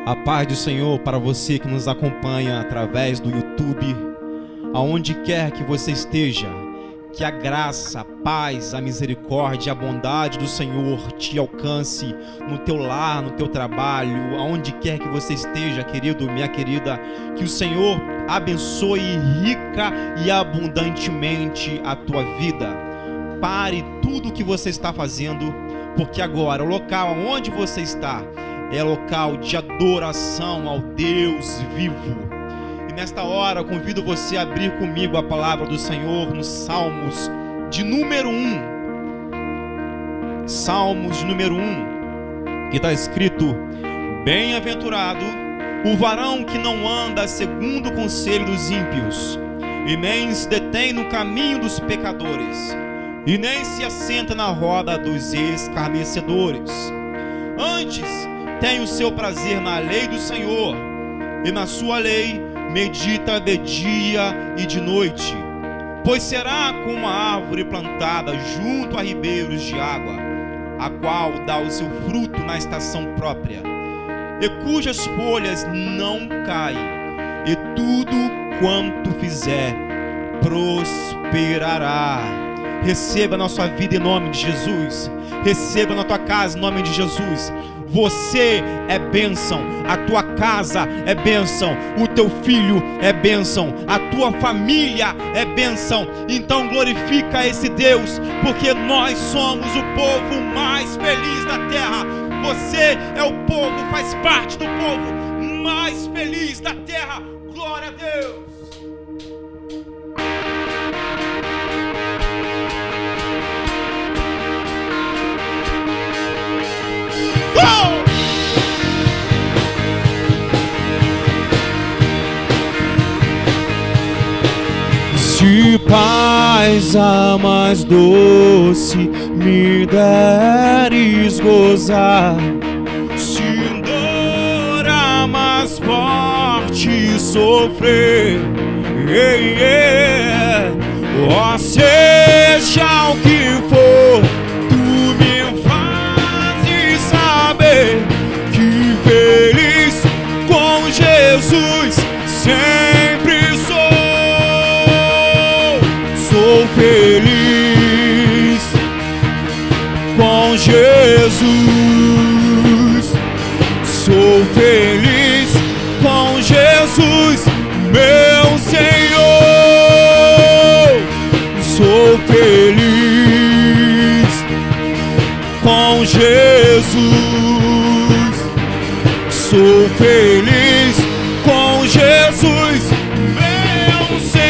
A paz do Senhor para você que nos acompanha através do YouTube, aonde quer que você esteja, que a graça, a paz, a misericórdia, a bondade do Senhor te alcance no teu lar, no teu trabalho, aonde quer que você esteja, querido, minha querida, que o Senhor abençoe rica e abundantemente a tua vida. Pare tudo o que você está fazendo, porque agora o local onde você está é local de adoração ao Deus vivo. E nesta hora eu convido você a abrir comigo a palavra do Senhor nos Salmos de número 1. Salmos de número 1, que está escrito: bem-aventurado o varão que não anda segundo o conselho dos ímpios, e nem se detém no caminho dos pecadores, e nem se assenta na roda dos escarnecedores. Antes tem o seu prazer na lei do Senhor, e na sua lei medita de dia e de noite. Pois será como uma árvore plantada junto a ribeiros de água, a qual dá o seu fruto na estação própria, e cujas folhas não caem, e tudo quanto fizer prosperará. Receba na sua vida em nome de Jesus. Receba na tua casa em nome de Jesus. Você é bênção, a tua casa é bênção, o teu filho é bênção, a tua família é bênção. Então glorifica esse Deus, porque nós somos o povo mais feliz da terra. Você é o povo, faz parte do povo mais feliz da terra. Glória a Deus. Se paz a mais doce me deres gozar, se dor a mais forte sofrer, ó, seja o que for, tu me fazes saber que feliz com Jesus sempre sou. Sou feliz com Jesus. Sou feliz com Jesus, meu Senhor. Sou feliz com Jesus. Sou feliz com Jesus, meu Senhor.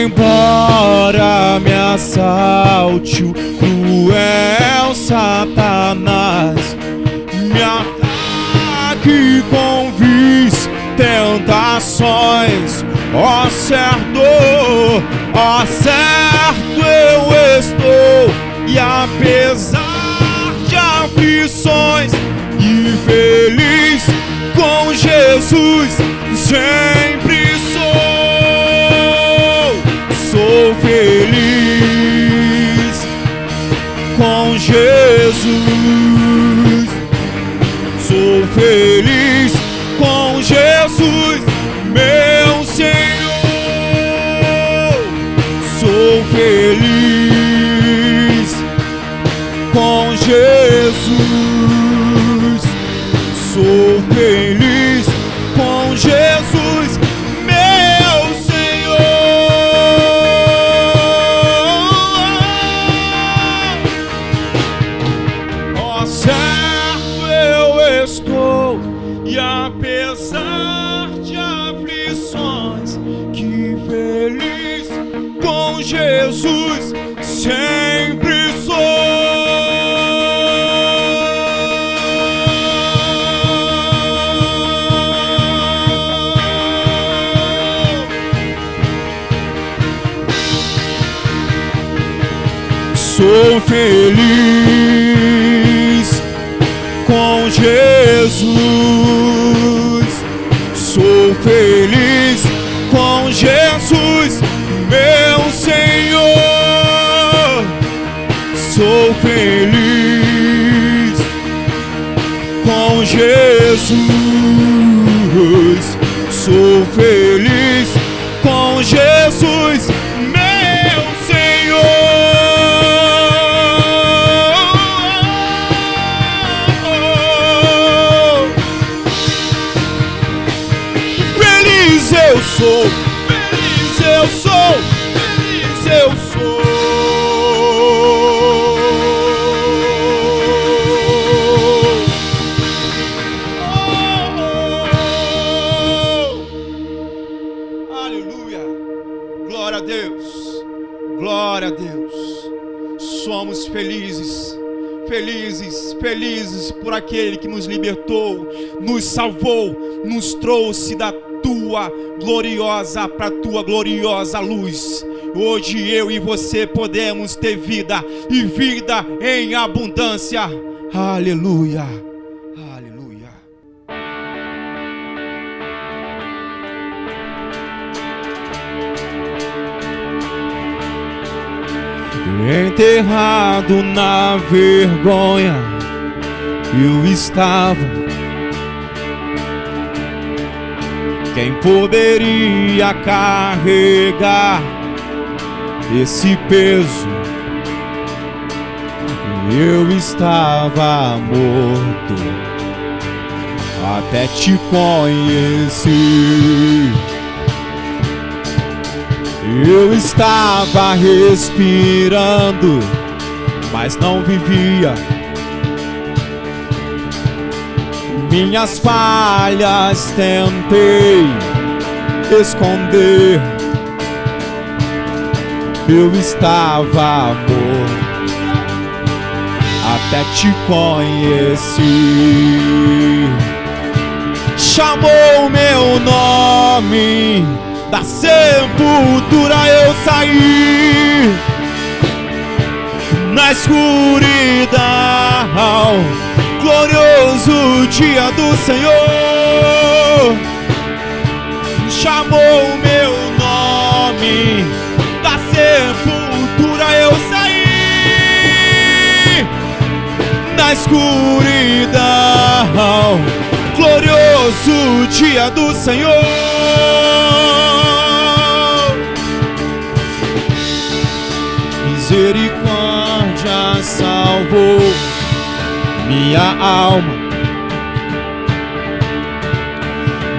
Embora me assalte o cruel Satanás, me ataque com vis tentações, ó certo eu estou, e apesar de aflições, e feliz com Jesus sempre sou. Sou feliz com Jesus. Sou feliz com Jesus, meu Senhor. Sou feliz com Jesus. Sou feliz com Jesus, meu Senhor. Certo eu estou, e apesar de aflições, que feliz com Jesus sempre sou. Sou feliz com Jesus. Sou feliz com Jesus, meu feliz com Jesus. Sou feliz com Jesus, meu Senhor. Feliz eu sou, feliz eu sou, feliz eu sou. Glória a Deus, glória a Deus. Somos felizes, felizes, felizes por aquele que nos libertou, nos salvou, nos trouxe da tua gloriosa para a tua gloriosa luz. Hoje eu e você podemos ter vida e vida em abundância. Aleluia, aleluia. Enterrado na vergonha eu estava. Quem poderia carregar esse peso? Eu estava morto até te conhecer. Eu estava respirando, mas não vivia. Minhas falhas tentei esconder. Eu estava morto até te conhecer. Chamou meu nome, da sepultura eu saí. Na escuridão, glorioso dia do Senhor. Chamou meu nome, da sepultura eu saí. Na escuridão, glorioso dia do Senhor. Misericórdia salvou minha alma.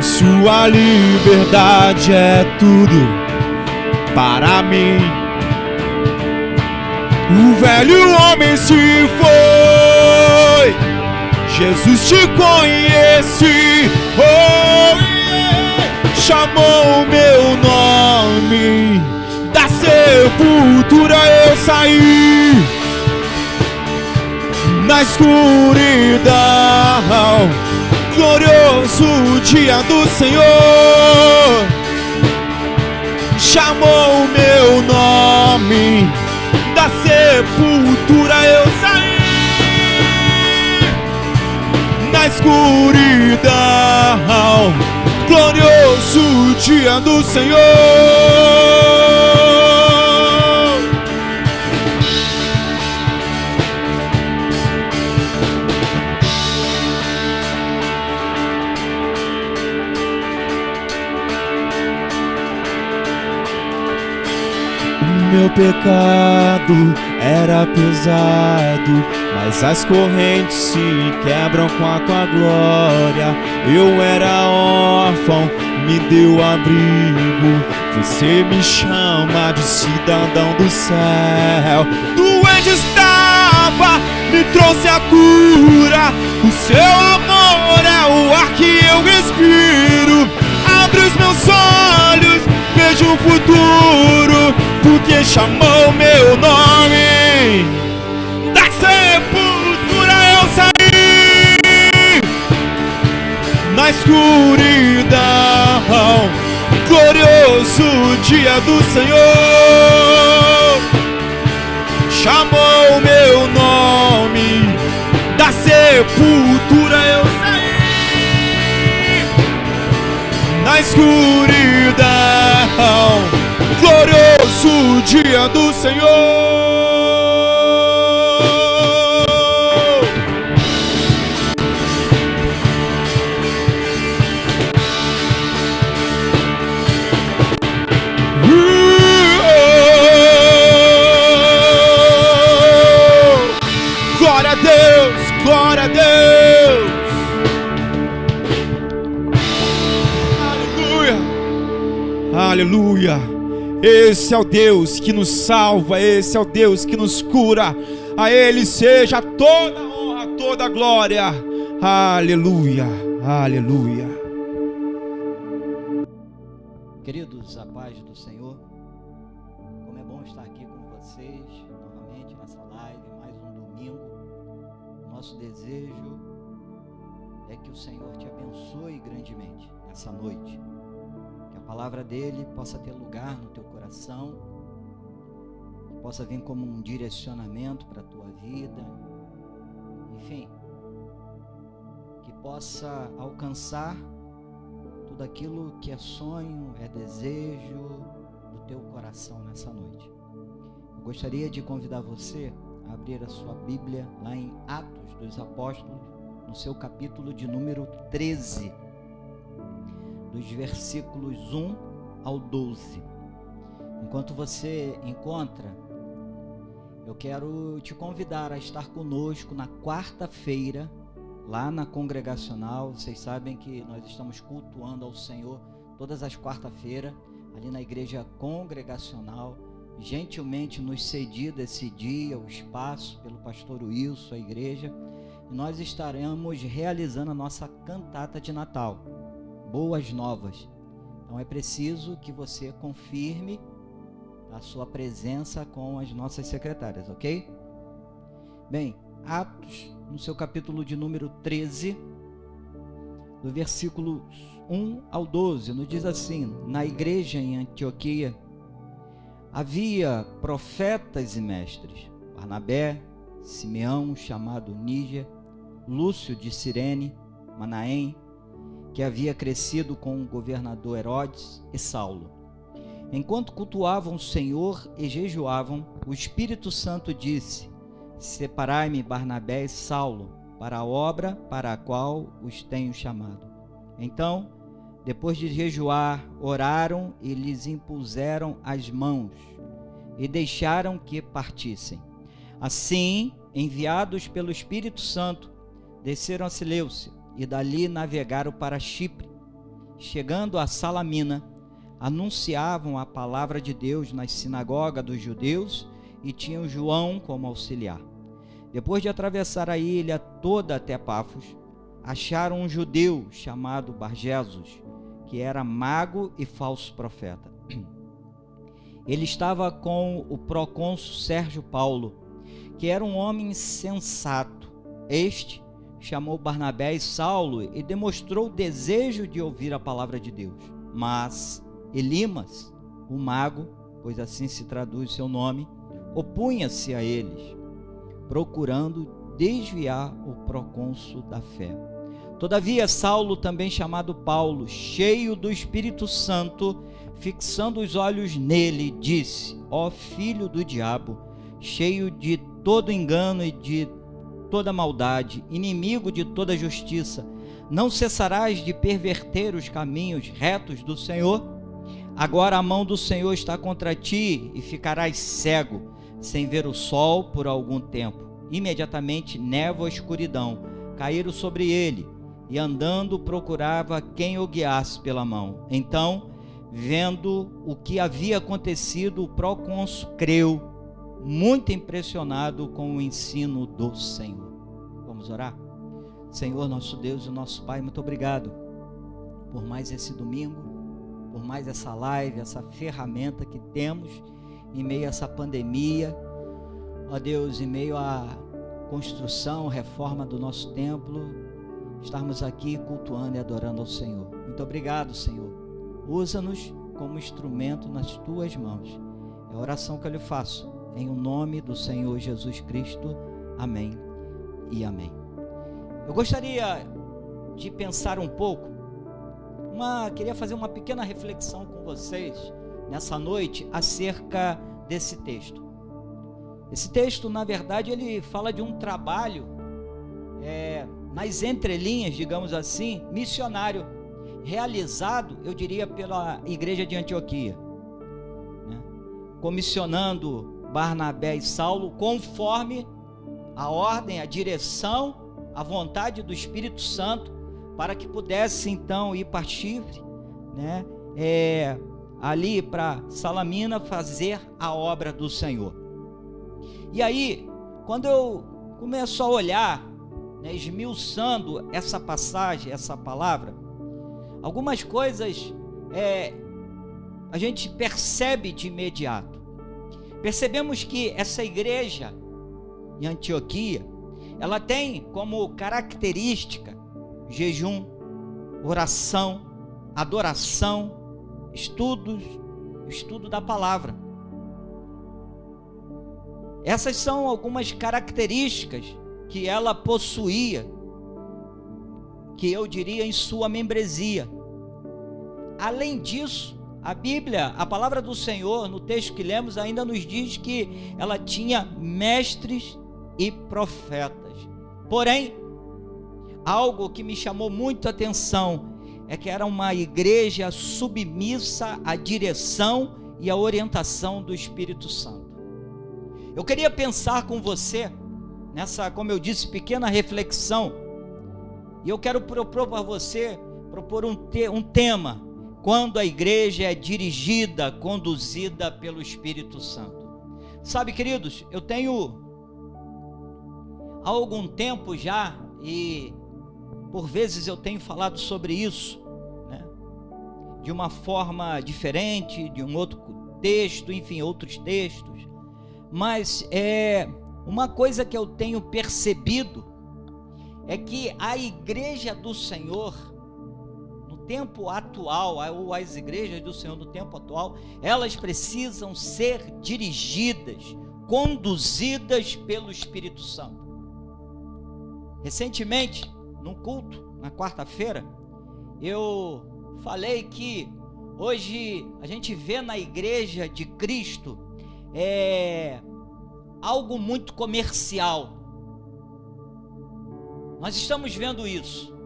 Sua liberdade é tudo para mim. O velho homem se foi, Jesus te conhece. Oh, yeah. Chamou meu nome, da sepultura eu saí. Na escuridão, glorioso dia do Senhor. Chamou meu nome, da sepultura eu saí. Na escuridão, glorioso dia do Senhor. Meu pecado era pesado, mas as correntes se quebram com a tua glória. Eu era órfão, me deu abrigo. Você me chama de cidadão do céu. Doente estava, me trouxe a cura. O seu amor é o ar que eu respiro. Abre os meus olhos, vejo o futuro, porque chamou meu nome. Da sepultura eu saí. Na escuridão, glorioso dia do Senhor. Chamou meu nome, da sepultura eu saí. Na escuridão, glorioso dia do Senhor. Aleluia. Esse é o Deus que nos salva, esse é o Deus que nos cura. A Ele seja toda a honra, toda a glória. Aleluia, aleluia. Queridos, a paz do Senhor. Como é bom estar aqui com vocês novamente nessa live, mais um domingo. Nosso desejo é que o Senhor te abençoe grandemente nessa noite. Que a palavra dele possa ter lugar no teu coração, que possa vir como um direcionamento para a tua vida, enfim, que possa alcançar tudo aquilo que é sonho, é desejo do teu coração nessa noite. Eu gostaria de convidar você a abrir a sua Bíblia lá em Atos dos Apóstolos, no seu capítulo de número 13, dos versículos 1 ao 12. Enquanto você encontra, eu quero te convidar a estar conosco na quarta-feira, lá na Congregacional. Vocês sabem que nós estamos cultuando ao Senhor todas as quarta-feiras, ali na Igreja Congregacional. Gentilmente nos cedido esse dia, o espaço, pelo pastor Wilson, a igreja. E nós estaremos realizando a nossa cantata de Natal, Boas Novas. Então é preciso que você confirme a sua presença com as nossas secretárias, ok? Bem, Atos, no seu capítulo de número 13, do versículo 1 ao 12, nos diz assim: na igreja em Antioquia havia profetas e mestres, Barnabé, Simeão, chamado Níger, Lúcio de Cirene, Manaém, que havia crescido com o governador Herodes, e Saulo. Enquanto cultuavam o Senhor e jejuavam, o Espírito Santo disse: separai-me Barnabé e Saulo para a obra para a qual os tenho chamado. Então, depois de jejuar, oraram e lhes impuseram as mãos e deixaram que partissem. Assim, enviados pelo Espírito Santo, desceram a Seleucia e dali navegaram para Chipre. Chegando a Salamina, anunciavam a palavra de Deus nas sinagogas dos judeus e tinham João como auxiliar. Depois de atravessar a ilha toda até Pafos, acharam um judeu chamado Barjesus, que era mago e falso profeta. Ele estava com o procônsul Sérgio Paulo, que era um homem sensato. Este chamou Barnabé e Saulo e demonstrou o desejo de ouvir a palavra de Deus. Mas Elimas, o mago, pois assim se traduz seu nome, opunha-se a eles, procurando desviar o procônsul da fé. Todavia Saulo, também chamado Paulo, cheio do Espírito Santo, fixando os olhos nele, disse: ó filho do diabo, cheio de todo engano e de toda maldade, inimigo de toda justiça, não cessarás de perverter os caminhos retos do Senhor? Agora a mão do Senhor está contra ti e ficarás cego, sem ver o sol por algum tempo. Imediatamente névoa e escuridão caíram sobre ele, e andando procurava quem o guiasse pela mão. Então, vendo o que havia acontecido, o procônsul creu, muito impressionado com o ensino do Senhor. Vamos orar? Senhor, nosso Deus e nosso Pai, muito obrigado por mais esse domingo, por mais essa live, essa ferramenta que temos em meio a essa pandemia. Ó Deus, em meio à construção, reforma do nosso templo, estarmos aqui cultuando e adorando ao Senhor. Muito obrigado, Senhor. Usa-nos como instrumento nas tuas mãos. É a oração que eu lhe faço, em o nome do Senhor Jesus Cristo. Amém e amém. Eu gostaria de pensar um pouco, queria fazer uma pequena reflexão com vocês nessa noite acerca desse texto. Esse texto, na verdade, ele fala de um trabalho, nas entrelinhas, digamos assim, missionário, realizado, eu diria, pela igreja de Antioquia, né? Comissionando Barnabé e Saulo conforme a ordem, a direção, a vontade do Espírito Santo, para que pudesse então ir para Chipre, né? ali para Salamina fazer a obra do Senhor. E aí, quando eu começo a olhar, né, esmiuçando essa passagem, essa palavra, algumas coisas a gente percebe de imediato. Percebemos que essa igreja em Antioquia, ela tem como característica jejum, oração, adoração, estudo da palavra. Essas são algumas características que ela possuía, que eu diria em sua membresia. Além disso, a Bíblia, a palavra do Senhor, no texto que lemos, ainda nos diz que ela tinha mestres e profetas. Porém, algo que me chamou muito a atenção é que era uma igreja submissa à direção e à orientação do Espírito Santo. Eu queria pensar com você nessa, como eu disse, pequena reflexão, e eu quero propor para você, um tema: quando a igreja é dirigida, conduzida pelo Espírito Santo. Sabe, queridos, eu tenho há algum tempo já, e por vezes eu tenho falado sobre isso, né, de uma forma diferente, de um outro texto, enfim, outros textos, mas uma coisa que eu tenho percebido é que a igreja do Senhor, no tempo atual, ou as igrejas do Senhor no tempo atual, elas precisam ser dirigidas, conduzidas pelo Espírito Santo. Recentemente, num culto, na quarta-feira, eu falei que hoje a gente vê na igreja de Cristo algo muito comercial. Nós estamos vendo isso.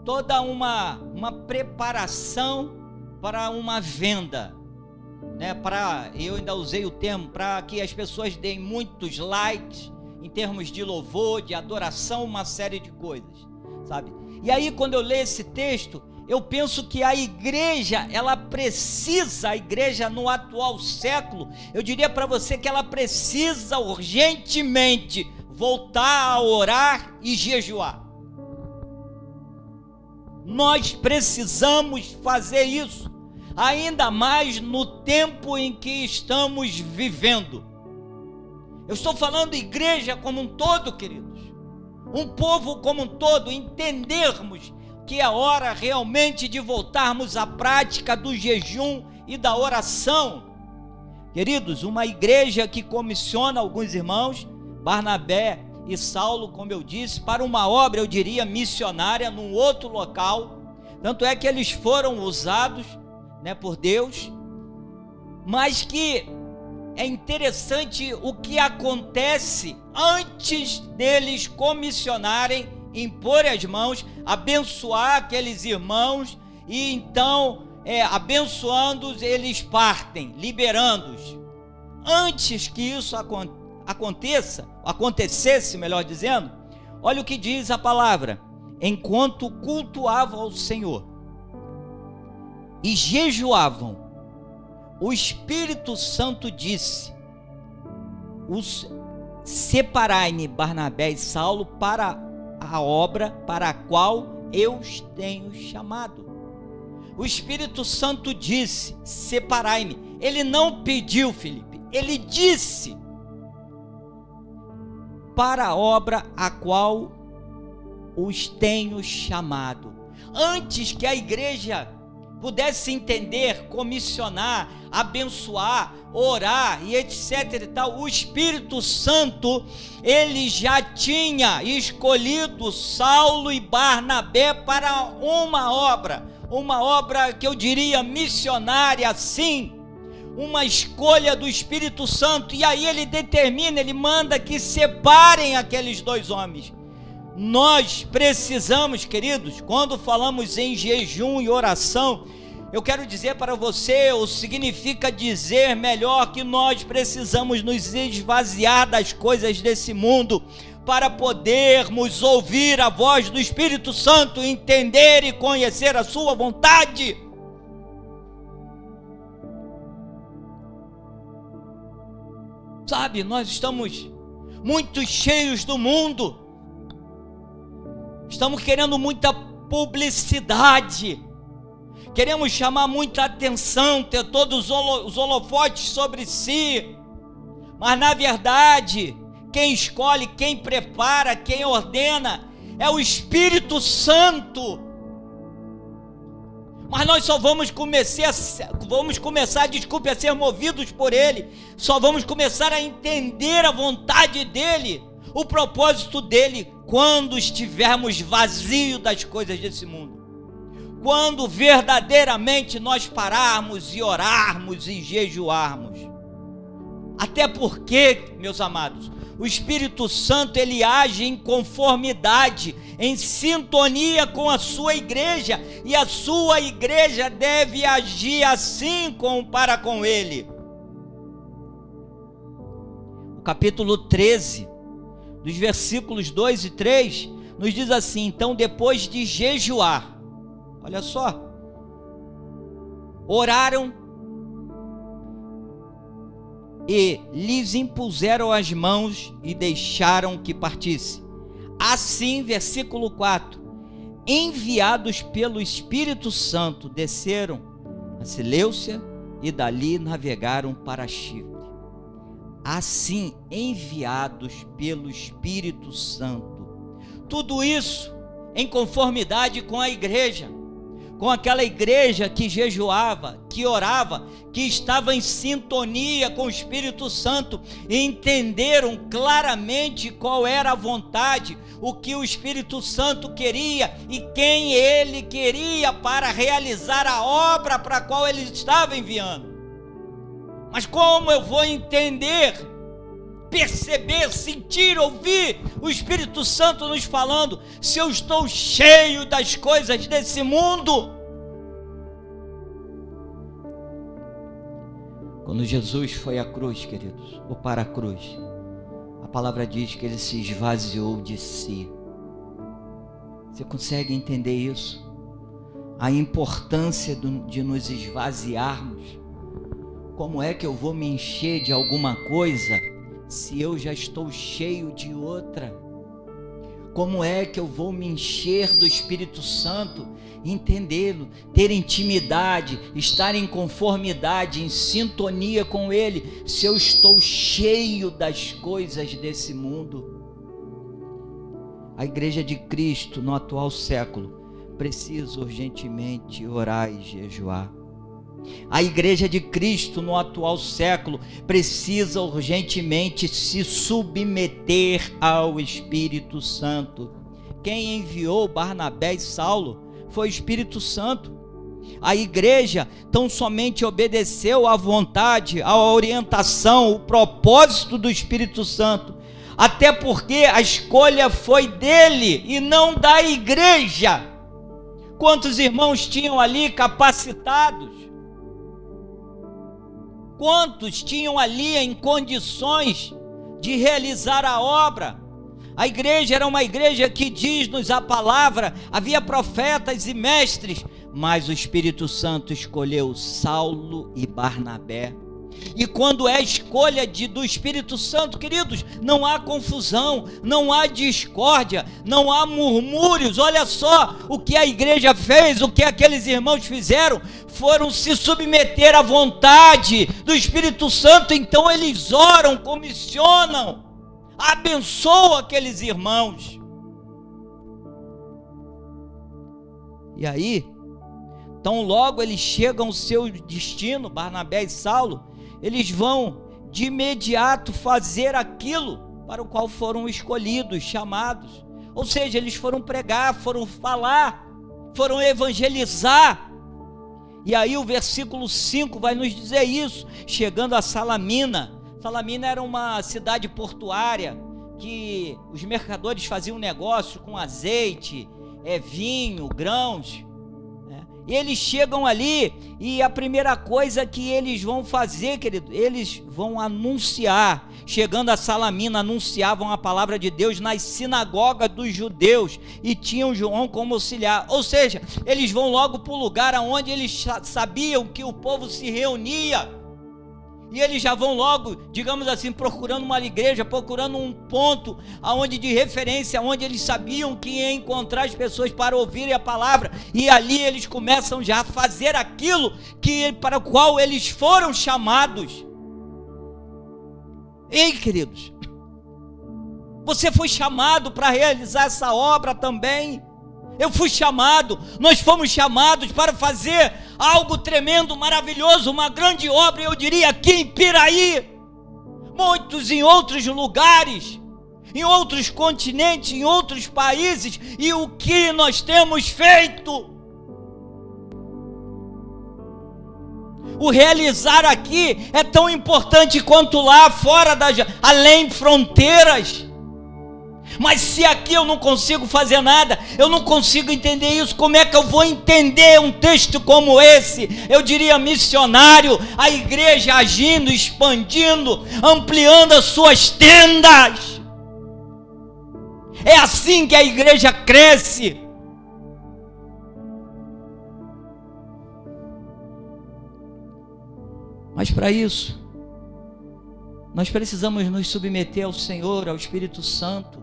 Toda uma preparação para uma venda, né? Eu ainda usei o termo, para que as pessoas deem muitos likes em termos de louvor, de adoração, uma série de coisas, sabe? E aí, quando eu leio esse texto, eu penso que a igreja no atual século, eu diria para você que ela precisa urgentemente voltar a orar e jejuar. Nós precisamos fazer isso, ainda mais no tempo em que estamos vivendo. Eu estou falando igreja como um todo, queridos, um povo como um todo, entendermos que é hora realmente de voltarmos à prática do jejum e da oração. Queridos, uma igreja que comissiona alguns irmãos, Barnabé e Saulo, como eu disse, para uma obra, eu diria, missionária num outro local. Tanto é que eles foram usados, né, por Deus, mas que é interessante o que acontece antes deles comissionarem, impor as mãos, abençoar aqueles irmãos, e então, abençoando-os, eles partem, liberando-os. Antes que isso acontecesse, melhor dizendo, olha o que diz a palavra: enquanto cultuavam ao Senhor e jejuavam, o Espírito Santo disse: separai-me, Barnabé e Saulo, para a obra para a qual eu os tenho chamado. O Espírito Santo disse: separai-me. Ele não pediu, Felipe, ele disse: para a obra a qual os tenho chamado. Antes que a igreja pudesse entender, comissionar, abençoar, orar e etc e tal, o Espírito Santo, ele já tinha escolhido Saulo e Barnabé para uma obra que eu diria missionária, sim, uma escolha do Espírito Santo. E aí ele determina, ele manda que separem aqueles dois homens. Nós precisamos, queridos, quando falamos em jejum e oração, eu quero dizer para você, ou significa dizer melhor, que nós precisamos nos esvaziar das coisas desse mundo para podermos ouvir a voz do Espírito Santo, entender e conhecer a sua vontade. Sabe, nós estamos muito cheios do mundo. Estamos querendo muita publicidade. Queremos chamar muita atenção, ter todos os holofotes sobre si. Mas na verdade, quem escolhe, quem prepara, quem ordena é o Espírito Santo. Mas nós só vamos começar, a ser movidos por Ele. Só vamos começar a entender a vontade dEle, o propósito dEle, quando estivermos vazios das coisas desse mundo. Quando verdadeiramente nós pararmos e orarmos e jejuarmos. Até porque, meus amados, o Espírito Santo, ele age em conformidade, em sintonia com a sua igreja, e a sua igreja deve agir assim para com ele. O capítulo 13, dos versículos 2 e 3, nos diz assim: então, depois de jejuar, olha só, oraram e lhes impuseram as mãos e deixaram que partisse. Assim, versículo 4, enviados pelo Espírito Santo, desceram a Seleucia e dali navegaram para Chipre. Assim, enviados pelo Espírito Santo. Tudo isso em conformidade com a igreja, com aquela igreja que jejuava, que orava, que estava em sintonia com o Espírito Santo, e entenderam claramente qual era a vontade, o que o Espírito Santo queria e quem ele queria para realizar a obra para a qual ele estava enviando. Mas como eu vou entender, perceber, sentir, ouvir o Espírito Santo nos falando, se eu estou cheio das coisas desse mundo? Quando Jesus foi à cruz, queridos, ou para a cruz, a palavra diz que ele se esvaziou de si. Você consegue entender isso? A importância de nos esvaziarmos. Como é que eu vou me encher de alguma coisa se eu já estou cheio de outra? Como é que eu vou me encher do Espírito Santo, entendê-lo, ter intimidade, estar em conformidade, em sintonia com Ele, se eu estou cheio das coisas desse mundo? A igreja de Cristo no atual século precisa urgentemente orar e jejuar. A igreja de Cristo no atual século precisa urgentemente se submeter ao Espírito Santo. Quem enviou Barnabé e Saulo foi o Espírito Santo. A igreja tão somente obedeceu à vontade, à orientação, o propósito do Espírito Santo, até porque a escolha foi dele e não da igreja. Quantos irmãos tinham ali capacitados? Quantos tinham ali em condições de realizar a obra? A igreja era uma igreja que diz-nos a palavra, havia profetas e mestres, mas o Espírito Santo escolheu Saulo e Barnabé. E quando é escolha do Espírito Santo, queridos, não há confusão, não há discórdia, não há murmúrios. Olha só o que a igreja fez, o que aqueles irmãos fizeram, foram se submeter à vontade do Espírito Santo. Então eles oram, comissionam, abençoam aqueles irmãos. E aí, tão logo eles chegam ao seu destino, Barnabé e Saulo, eles vão de imediato fazer aquilo para o qual foram escolhidos, chamados. Ou seja, eles foram pregar, foram falar, foram evangelizar. E aí o versículo 5 vai nos dizer isso. Chegando a Salamina. Salamina era uma cidade portuária que os mercadores faziam negócio com azeite, vinho, grãos. E eles chegam ali e a primeira coisa que eles vão fazer, querido, eles vão anunciar. Chegando a Salamina, anunciavam a palavra de Deus nas sinagogas dos judeus e tinham João como auxiliar. Ou seja, eles vão logo para o lugar onde eles sabiam que o povo se reunia. E eles já vão logo, digamos assim, procurando uma igreja, procurando um ponto aonde de referência, onde eles sabiam que ia encontrar as pessoas para ouvirem a palavra. E ali eles começam já a fazer aquilo para o qual eles foram chamados. Ei, queridos, você foi chamado para realizar essa obra também. Eu fui chamado, nós fomos chamados para fazer algo tremendo, maravilhoso, uma grande obra, eu diria aqui em Piraí, muitos em outros lugares, em outros continentes, em outros países, e o que nós temos feito? O realizar aqui é tão importante quanto lá fora, além fronteiras. Mas se aqui eu não consigo fazer nada, eu não consigo entender isso, como é que eu vou entender um texto como esse? Eu diria missionário, a igreja agindo, expandindo, ampliando as suas tendas. É assim que a igreja cresce. Mas para isso, nós precisamos nos submeter ao Senhor, ao Espírito Santo.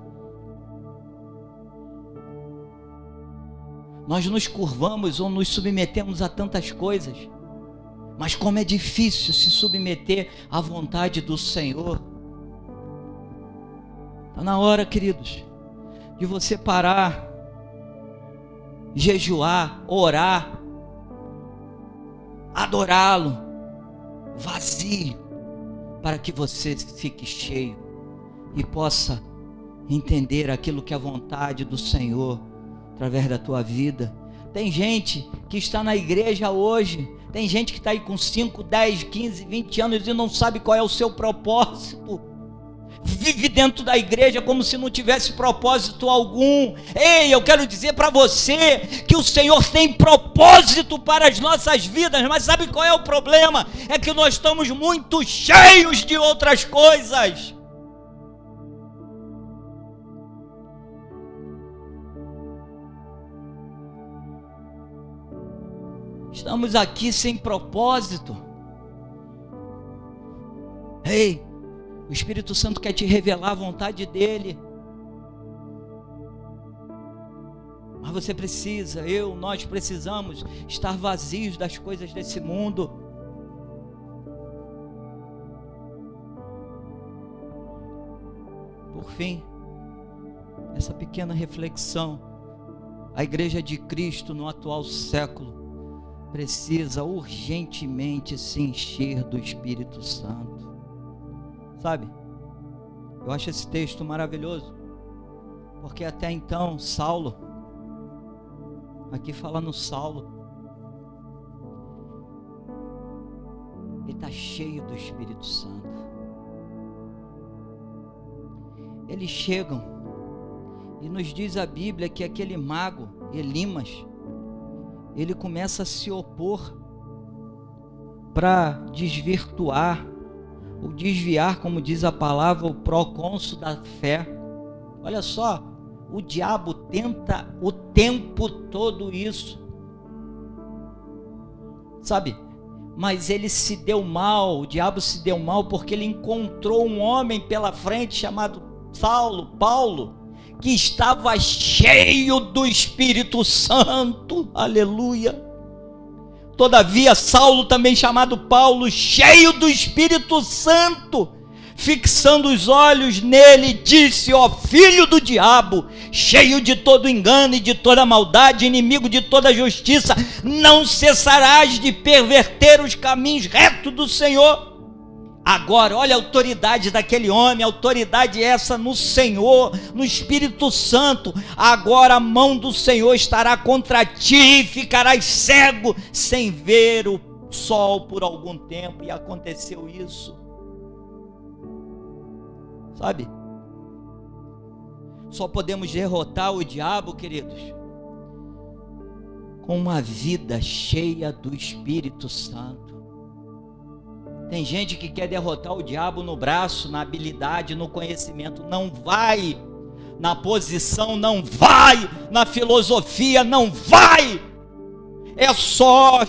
Nós nos curvamos ou nos submetemos a tantas coisas, mas como é difícil se submeter à vontade do Senhor. Está na hora, queridos, de você parar, jejuar, orar, adorá-lo, vazio, para que você fique cheio e possa entender aquilo que é a vontade do Senhor através da tua vida. Tem gente que está na igreja hoje, tem gente que está aí com 5, 10, 15, 20 anos e não sabe qual é o seu propósito. Vive dentro da igreja como se não tivesse propósito algum. Ei, eu quero dizer para você que o Senhor tem propósito para as nossas vidas, mas sabe qual é o problema? É que nós estamos muito cheios de outras coisas. Estamos aqui sem propósito. Ei, o Espírito Santo quer te revelar a vontade dele. Mas você precisa, nós precisamos estar vazios das coisas desse mundo. Por fim, essa pequena reflexão. A Igreja de Cristo no atual século precisa urgentemente se encher do Espírito Santo. Sabe, eu acho esse texto maravilhoso, porque até então Saulo, aqui fala no Saulo, ele está cheio do Espírito Santo. Eles chegam e nos diz a Bíblia que aquele mago Elimas, ele começa a se opor para desvirtuar ou desviar, como diz a palavra, o procônsul da fé. Olha só, o diabo tenta o tempo todo isso, sabe? Mas ele se deu mal, o diabo se deu mal porque ele encontrou um homem pela frente chamado Paulo, que estava cheio do Espírito Santo. Aleluia. Todavia Saulo, também chamado Paulo, cheio do Espírito Santo, fixando os olhos nele, disse: ó filho do diabo, cheio de todo engano e de toda maldade, inimigo de toda justiça, não cessarás de perverter os caminhos retos do Senhor. Agora, olha a autoridade daquele homem, a autoridade essa no Senhor, no Espírito Santo. Agora a mão do Senhor estará contra ti, ficarás cego, sem ver o sol por algum tempo. E aconteceu isso. Sabe? Só podemos derrotar o diabo, queridos, com uma vida cheia do Espírito Santo. Tem gente que quer derrotar o diabo no braço, na habilidade, no conhecimento. Não vai. Na posição não vai. Na filosofia não vai. É só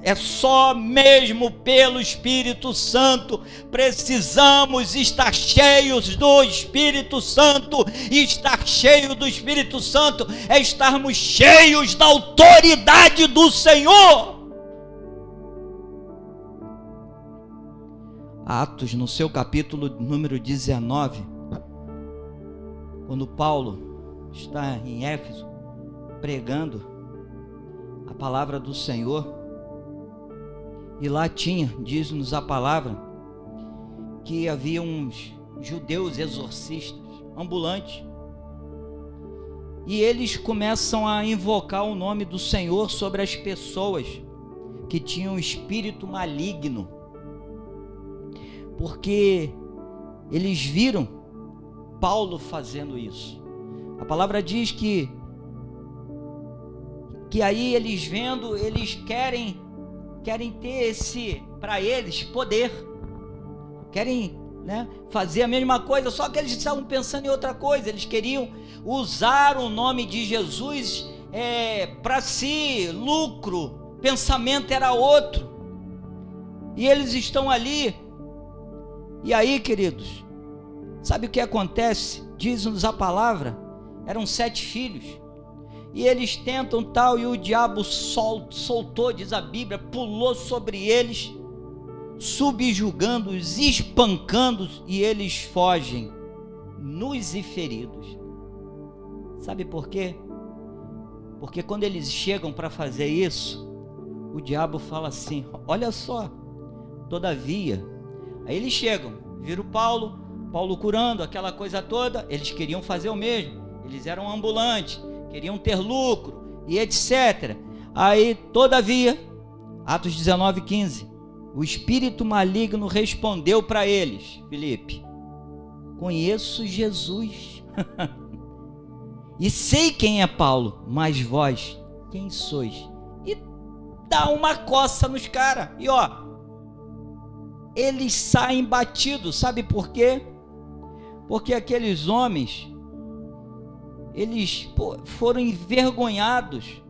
é só mesmo pelo Espírito Santo. Precisamos estar cheios do Espírito Santo. E estar cheio do Espírito Santo é estarmos cheios da autoridade do Senhor. Atos, no seu capítulo número 19, quando Paulo está em Éfeso pregando a palavra do Senhor, e lá tinha, diz-nos a palavra, que havia uns judeus exorcistas, ambulantes, e eles começam a invocar o nome do Senhor sobre as pessoas que tinham espírito maligno, porque eles viram Paulo fazendo isso. A palavra diz que aí eles vendo, eles querem ter esse, para eles, poder, querem, né, fazer a mesma coisa, só que eles estavam pensando em outra coisa. Eles queriam usar o nome de Jesus para si, lucro, o pensamento era outro, e eles estão ali. E aí, queridos, sabe o que acontece? Diz-nos a palavra, eram 7 filhos, e eles tentam tal, e o diabo soltou, diz a Bíblia, pulou sobre eles, subjugando-os, espancando-os, e eles fogem, nus e feridos. Sabe por quê? Porque quando eles chegam para fazer isso, o diabo fala assim: olha só, todavia. Aí eles chegam, viram Paulo curando, aquela coisa toda, eles queriam fazer o mesmo, eles eram ambulantes, queriam ter lucro e etc. Aí, todavia, Atos 19:15, o espírito maligno respondeu para eles: Filipe, conheço Jesus e sei quem é Paulo, mas vós, quem sois? E dá uma coça nos caras, e ó, eles saem batidos. Sabe por quê? Porque aqueles homens, eles foram envergonhados,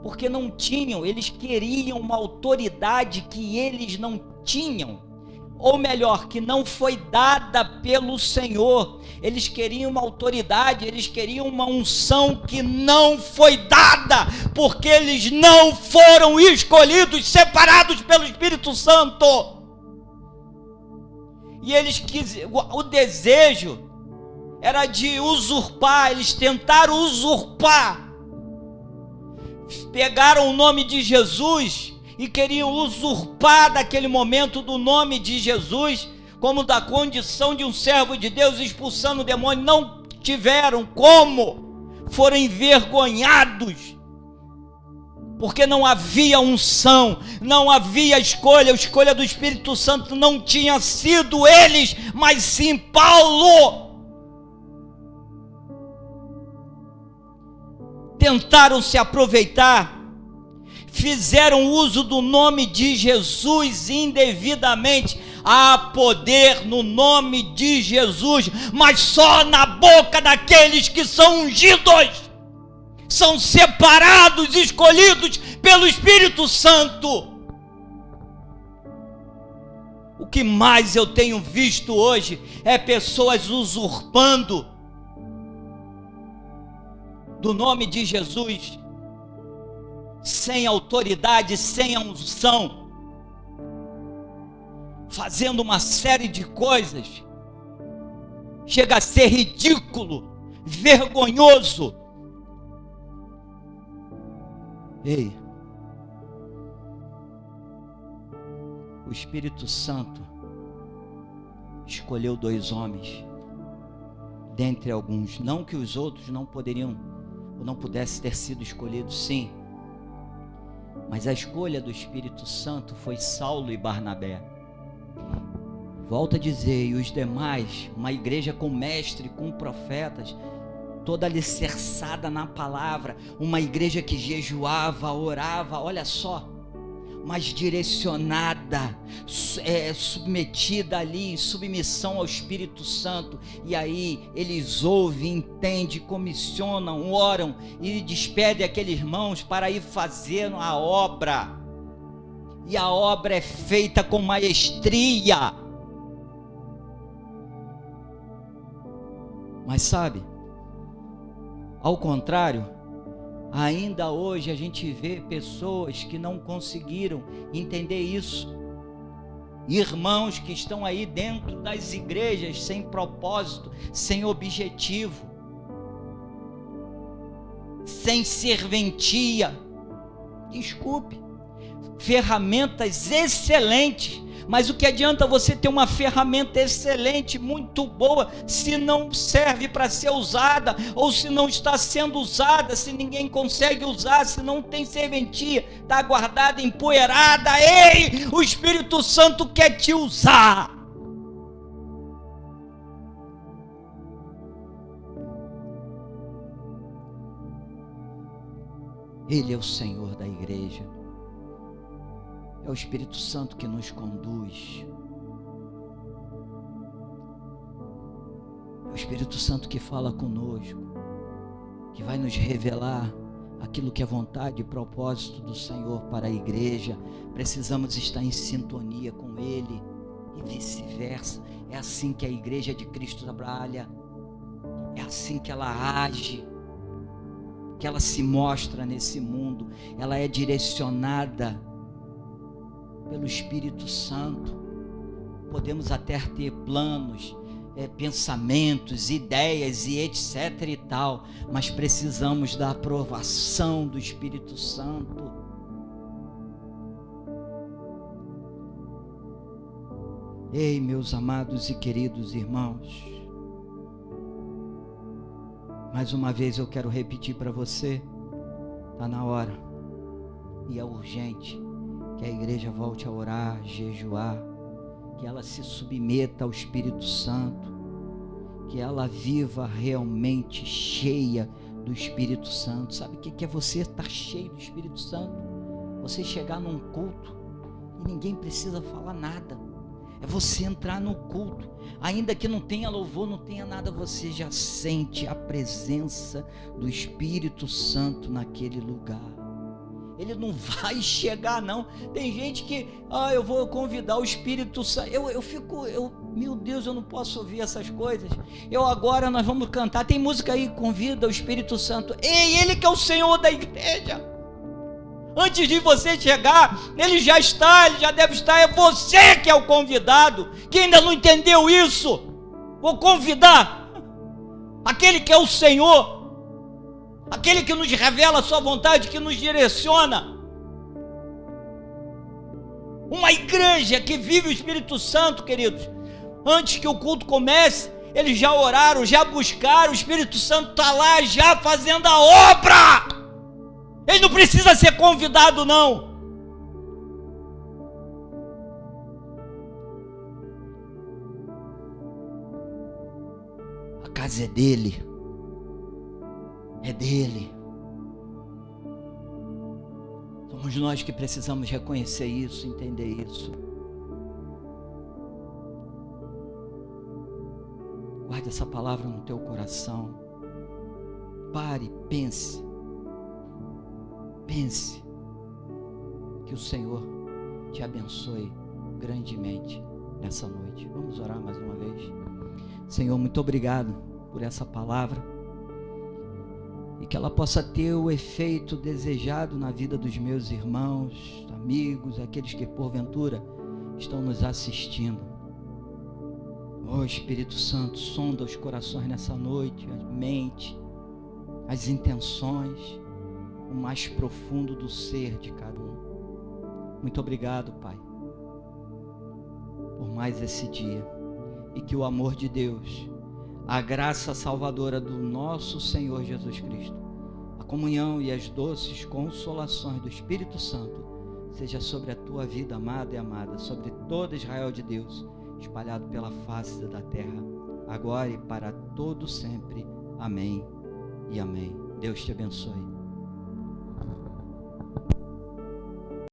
porque não tinham, eles queriam uma autoridade que eles não tinham, ou melhor, que não foi dada pelo Senhor. Eles queriam uma autoridade, eles queriam uma unção que não foi dada, porque eles não foram escolhidos, separados pelo Espírito Santo. E eles o desejo era de usurpar, eles tentaram usurpar, pegaram o nome de Jesus e queriam usurpar daquele momento do nome de Jesus, como da condição de um servo de Deus, expulsando o demônio. Não tiveram como, foram envergonhados, porque não havia unção, não havia escolha. A escolha do Espírito Santo não tinha sido eles, mas sim Paulo. Tentaram se aproveitar, fizeram uso do nome de Jesus indevidamente. Há poder no nome de Jesus, mas só na boca daqueles que são ungidos, são separados, escolhidos pelo Espírito Santo. O que mais eu tenho visto hoje é pessoas usurpando do nome de Jesus, sem autoridade, sem unção, fazendo uma série de coisas. Chega a ser ridículo, vergonhoso. Ei, o Espírito Santo escolheu 2 homens dentre alguns, não que os outros não poderiam ou não pudessem ter sido escolhidos, sim, mas a escolha do Espírito Santo foi Saulo e Barnabé. Volto a dizer, e os demais, uma igreja com mestre, com profetas, toda alicerçada na palavra, uma igreja que jejuava, orava, olha só, mas direcionada, submetida ali, em submissão ao Espírito Santo. E aí eles ouvem, entendem, comissionam, oram e despedem aqueles irmãos para ir fazer a obra. e a obra é feita com maestria. Mas sabe, ao contrário, ainda hoje a gente vê pessoas que não conseguiram entender isso. Irmãos que estão aí dentro das igrejas sem propósito, sem objetivo, sem serventia. Desculpe, ferramentas excelentes, mas o que adianta você ter uma ferramenta excelente, muito boa, se não serve para ser usada, ou se não está sendo usada, se ninguém consegue usar, se não tem serventia, está guardada, empoeirada. Ei, o Espírito Santo quer te usar. Ele é o Senhor da igreja. É o Espírito Santo que nos conduz. É o Espírito Santo que fala conosco, que vai nos revelar aquilo que é vontade e propósito do Senhor para a igreja. Precisamos estar em sintonia com Ele e vice-versa. É assim que a igreja de Cristo trabalha. É assim que ela age, que ela se mostra nesse mundo. Ela é direcionada pelo Espírito Santo. Podemos até ter planos, pensamentos, ideias e etc e tal, mas precisamos da aprovação do Espírito Santo. Ei, meus amados e queridos irmãos, mais uma vez eu quero repetir para você, está na hora e é urgente que a igreja volte a orar, jejuar, que ela se submeta ao Espírito Santo, que ela viva realmente cheia do Espírito Santo. Sabe o que é você estar cheio do Espírito Santo? Você chegar num culto e ninguém precisa falar nada. É você entrar no culto, ainda que não tenha louvor, não tenha nada, você já sente a presença do Espírito Santo naquele lugar. Ele não vai chegar não. Tem gente que, eu vou convidar o Espírito Santo. Meu Deus, eu não posso ouvir essas coisas. Agora nós vamos cantar, tem música aí, convida o Espírito Santo. Ei, Ele que é o Senhor da igreja. Antes de você chegar, Ele já está, Ele já deve estar. É você que é o convidado, que ainda não entendeu isso. Vou convidar aquele que é o Senhor, aquele que nos revela a sua vontade, que nos direciona. Uma igreja que vive o Espírito Santo, queridos. Antes que o culto comece, eles já oraram, já buscaram. O Espírito Santo está lá já fazendo a obra. Ele não precisa ser convidado não. A casa é dele. É dele. Somos nós que precisamos reconhecer isso, entender isso. Guarde essa palavra no teu coração. Pare, pense. Pense. Que o Senhor te abençoe grandemente nessa noite. Vamos orar mais uma vez. Senhor, muito obrigado por essa palavra. E que ela possa ter o efeito desejado na vida dos meus irmãos, amigos, aqueles que porventura estão nos assistindo. Ó Espírito Santo, sonda os corações nessa noite, a mente, as intenções, o mais profundo do ser de cada um. Muito obrigado, Pai, por mais esse dia. E que o amor de Deus, a graça salvadora do nosso Senhor Jesus Cristo, a comunhão e as doces consolações do Espírito Santo seja sobre a tua vida, amada e amada, sobre todo Israel de Deus, espalhado pela face da terra, agora e para todo sempre. Amém e amém. Deus te abençoe.